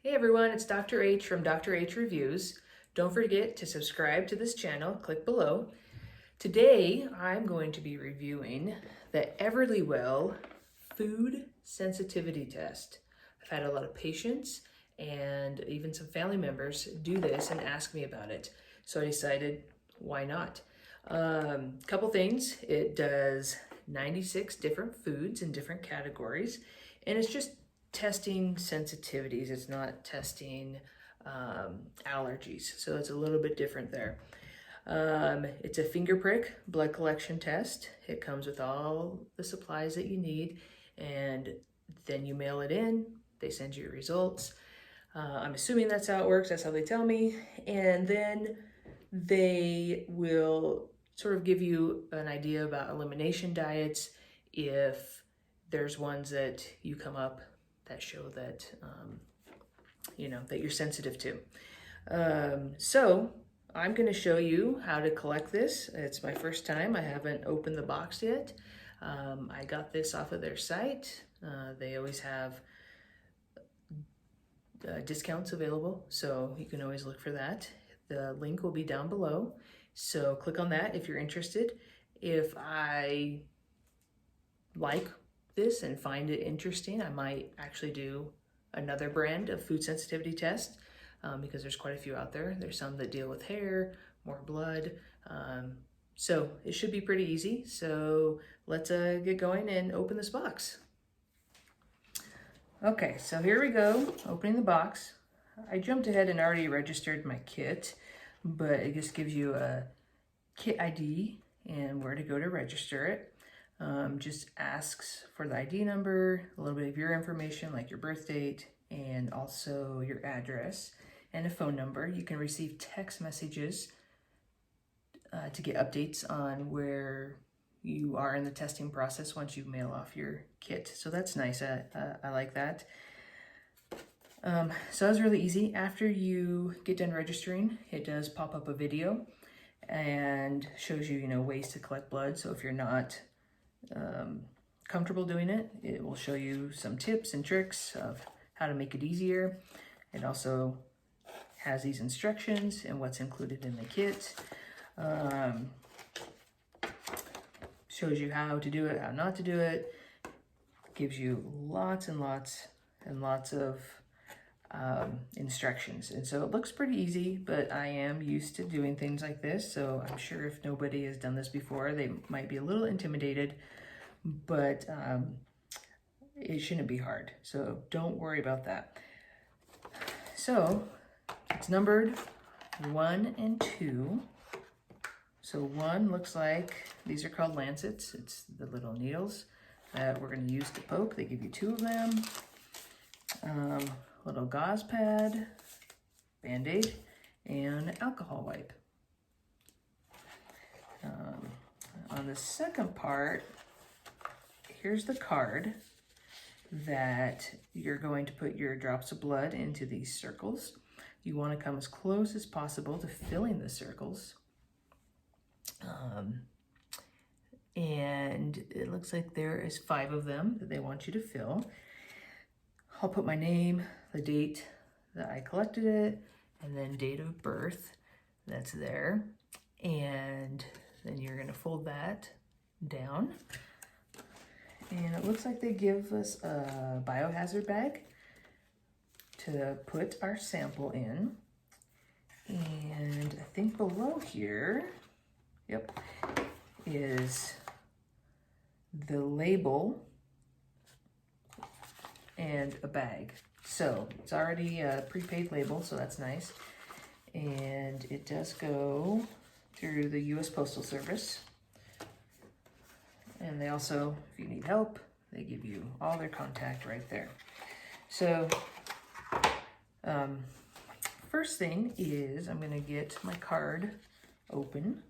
Hey everyone, it's Dr. H from Dr. H Reviews. Don't forget to subscribe to this channel, click below. Today, I'm going to be reviewing the EverlyWell food sensitivity test. I've had a lot of patients and even some family members do this and ask me about it. So I decided, why not? Couple things, it does 96 different foods in different categories, and it's just testing sensitivities. It's not testing allergies, so it's a little bit different there. It's a finger prick blood collection test. It comes with all the supplies that you need, and then you mail it in. They send you your results. I'm assuming that's how it works. That's how they tell me. And then they will sort of give you an idea about elimination diets if there's ones that you come up that show that, that you're sensitive to. So I'm going to show you how to collect this. It's my first time. I haven't opened the box yet. I got this off of their site. They always have discounts available, so you can always look for that. The link will be down below, so click on that if you're interested. If I like this and find it interesting, I might actually do another brand of food sensitivity test because there's quite a few out there. There's some that deal with hair, more blood. So it should be pretty easy. So let's get going and open this box. Okay, so here we go, opening the box. I jumped ahead and already registered my kit, but it just gives you a kit ID and where to go to register it. Just asks for the ID number, a little bit of your information like your birth date, and also your address and a phone number. You can receive text messages to get updates on where you are in the testing process once you mail off your kit. So that's nice. I like that. So that was really easy. After you get done registering, it does pop up a video and shows you, ways to collect blood. So if you're not comfortable doing it, it will show you some tips and tricks of how to make it easier. It also has these instructions and what's included in the kit. Shows you how to do it, how not to do it. Gives you lots and lots and lots of instructions. And so it looks pretty easy, but I am used to doing things like this. So I'm sure if nobody has done this before, they might be a little intimidated, but it shouldn't be hard. So don't worry about that. So it's numbered 1 and 2. So 1 looks like, these are called lancets. It's the little needles that we're going to use to poke. They give you 2 of them. Little gauze pad, Band-Aid, and alcohol wipe. On the second part, here's the card that you're going to put your drops of blood into these circles. You want to come as close as possible to filling the circles. And it looks like there is 5 of them that they want you to fill. I'll put my name, the date that I collected it, and then date of birth that's there. And then you're gonna fold that down. And it looks like they give us a biohazard bag to put our sample in. And I think below here, yep, is the label and a bag. So it's already a prepaid label, so that's nice. And it does go through the US Postal Service. And they also, if you need help, they give you all their contact right there. So first thing is I'm gonna get my card open.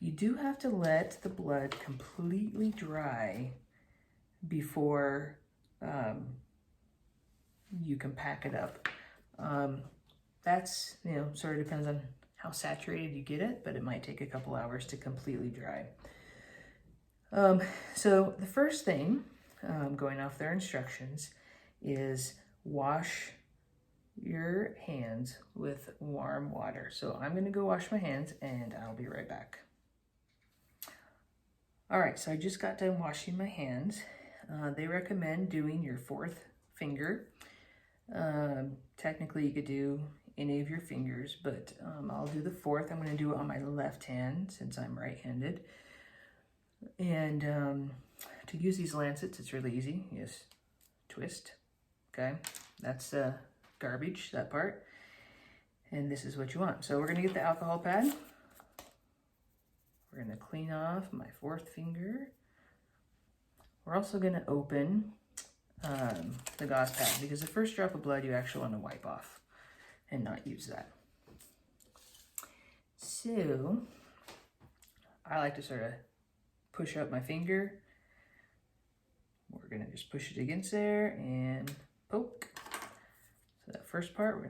You do have to let the blood completely dry before you can pack it up. That's, sort of depends on how saturated you get it, but it might take a couple hours to completely dry. So the first thing, going off their instructions, is wash your hands with warm water. So I'm gonna go wash my hands and I'll be right back. All right, so I just got done washing my hands. They recommend doing your fourth finger. Technically you could do any of your fingers, but I'll do the fourth. I'm gonna do it on my left hand since I'm right-handed. And to use these lancets, it's really easy. You just twist, okay? That's garbage, that part. And this is what you want. So we're gonna get the alcohol pad. We're gonna clean off my fourth finger. We're also gonna open the gauze pad because the first drop of blood you actually wanna wipe off and not use that. So I like to sort of push up my finger. We're gonna just push it against there and poke. So that first part,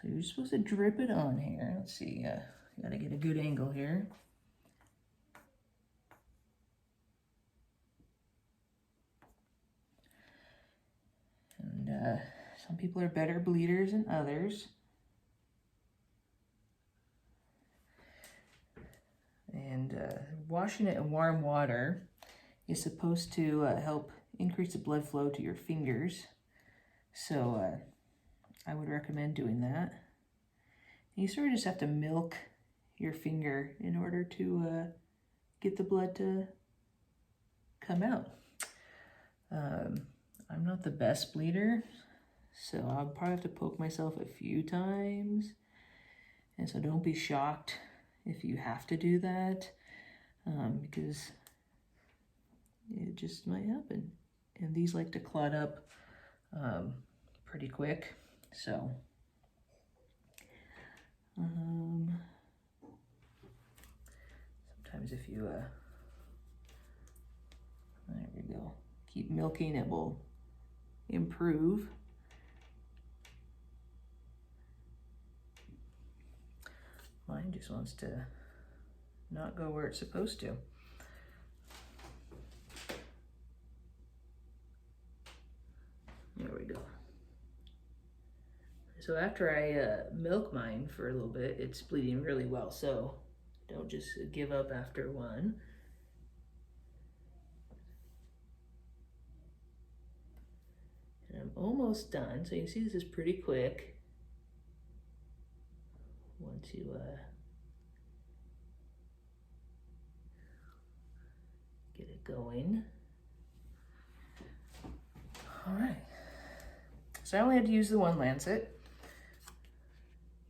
so you're supposed to drip it on here. Let's see, you gotta get a good angle here. And some people are better bleeders than others. And washing it in warm water is supposed to help increase the blood flow to your fingers. So I would recommend doing that. You sort of just have to milk your finger in order to get the blood to come out. I'm not the best bleeder, so I'll probably have to poke myself a few times. And so don't be shocked if you have to do that, because it just might happen. And these like to clot up pretty quick, so sometimes if you there we go, keep milking, it will improve. Mine just wants to not go where it's supposed to. There we go. So after I milk mine for a little bit, it's bleeding really well. So don't just give up after one. And I'm almost done. So you can see this is pretty quick. Once you get it going. All right. So I only had to use the one lancet.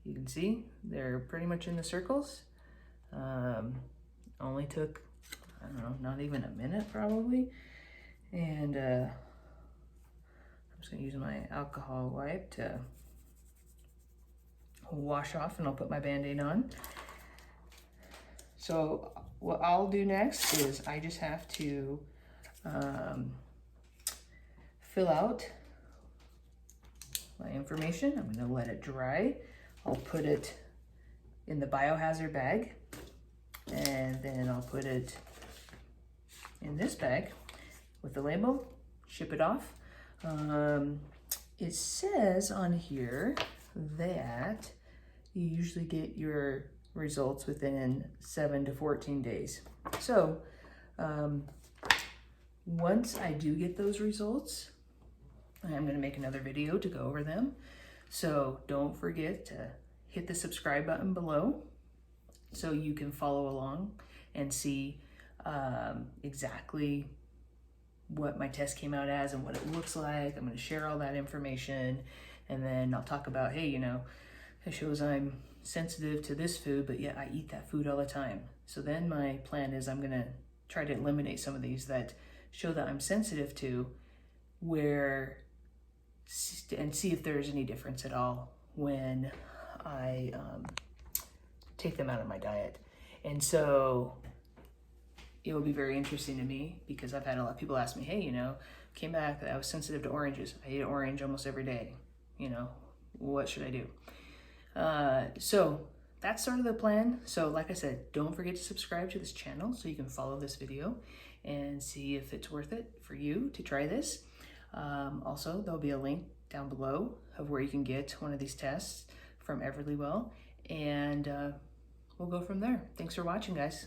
You can see they're pretty much in the circles. Only took, I don't know, not even a minute probably. And I'm just gonna use my alcohol wipe to wash off, and I'll put my Band-Aid on. So what I'll do next is I just have to fill out my information. I'm gonna let it dry. I'll put it in the biohazard bag, and then I'll put it in this bag with the label, ship it off. It says on here that you usually get your results within 7 to 14 days. So once I do get those results, I'm gonna make another video to go over them. So don't forget to hit the subscribe button below so you can follow along and see exactly what my test came out as and what it looks like. I'm gonna share all that information, and then I'll talk about, hey, you know, it shows I'm sensitive to this food, but yet I eat that food all the time. So then my plan is I'm gonna try to eliminate some of these that show that I'm sensitive to, and see if there's any difference at all when I take them out of my diet. And so it will be very interesting to me because I've had a lot of people ask me, hey, you know, came back that I was sensitive to oranges. I eat orange almost every day. You know, what should I do? So that's sort of the plan. So like I said, don't forget to subscribe to this channel so you can follow this video and see if it's worth it for you to try this. Also, there'll be a link down below of where you can get one of these tests from EverlyWell, and we'll go from there. Thanks for watching, guys.